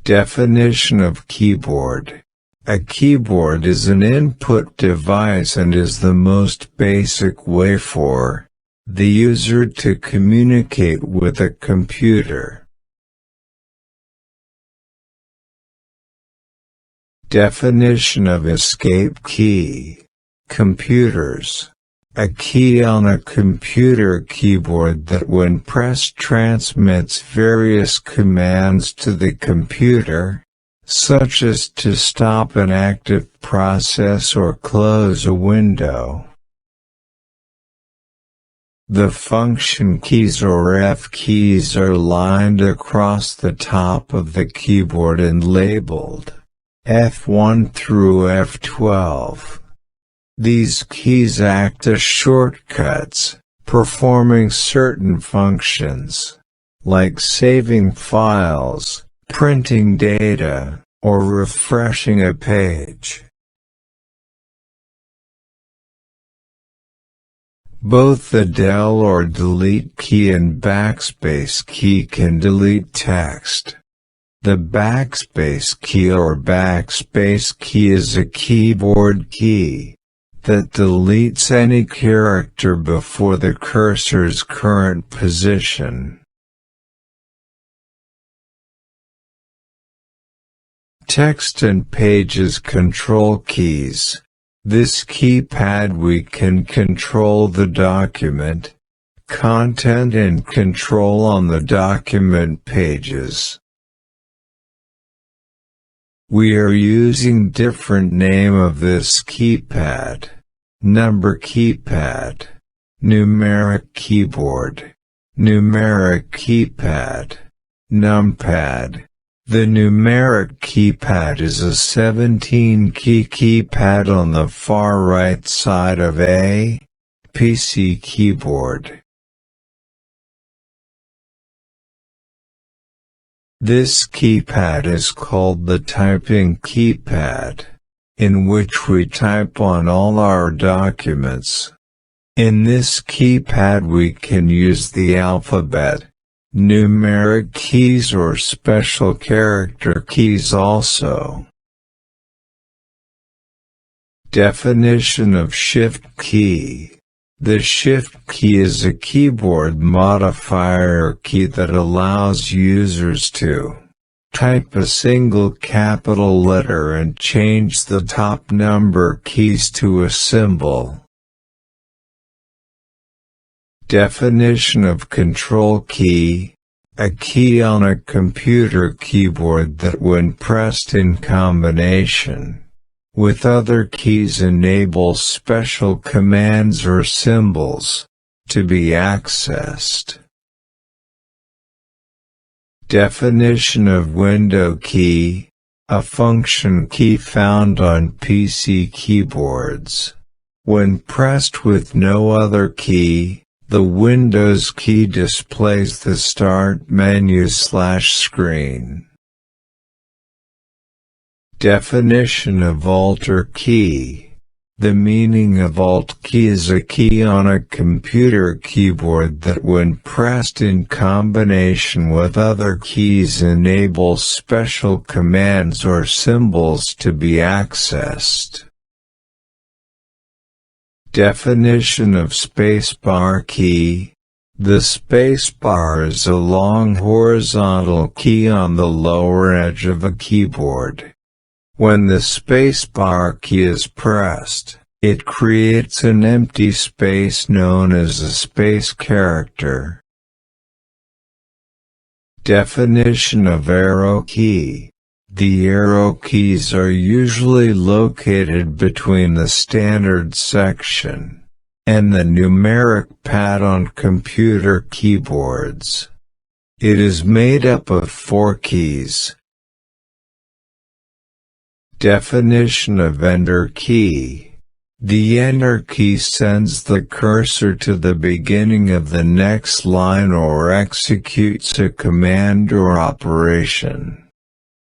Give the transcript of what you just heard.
Definition of keyboard. A keyboard is an input device and is the most basic way for the user to communicate with a computer. Definition of escape key. Computers. A key on a computer keyboard that when pressed transmits various commands to the computer, such as to stop an active process or close a window. The function keys or F keys are lined across the top of the keyboard and labeled F1 through F12. These keys act as shortcuts, performing certain functions, like saving files, printing data, or refreshing a page. Both the del or delete key and backspace key can delete text. The backspace key or backspace key is a keyboard key that deletes any character before the cursor's current position. Text and pages control keys. This keypad we can control the document, content and control on the document pages. We are using different name of this keypad. Number keypad, numeric keyboard, numeric keypad, numpad. The numeric keypad is a 17-key keypad on the far right side of a PC keyboard. This keypad is called the typing keypad, in which we type on all our documents. In this keypad we can use the alphabet, numeric keys or special character keys also. Definition of Shift key. The Shift key is a keyboard modifier key that allows users to type a single capital letter and change the top number keys to a symbol. Definition of Control key. A key on a computer keyboard that when pressed in combination with other keys enables special commands or symbols to be accessed. Definition of Window key. A function key found on PC keyboards. When pressed with no other key, the Windows key displays the Start menu/screen. Definition of Alt key. The meaning of Alt key is a key on a computer keyboard that when pressed in combination with other keys enables special commands or symbols to be accessed. Definition of Spacebar key. The spacebar is a long horizontal key on the lower edge of a keyboard. When the spacebar key is pressed, it creates an empty space known as a space character. Definition of Arrow key. The arrow keys are usually located between the standard section and the numeric pad on computer keyboards. It is made up of 4 keys. Definition of Enter key. The Enter key sends the cursor to the beginning of the next line or executes a command or operation.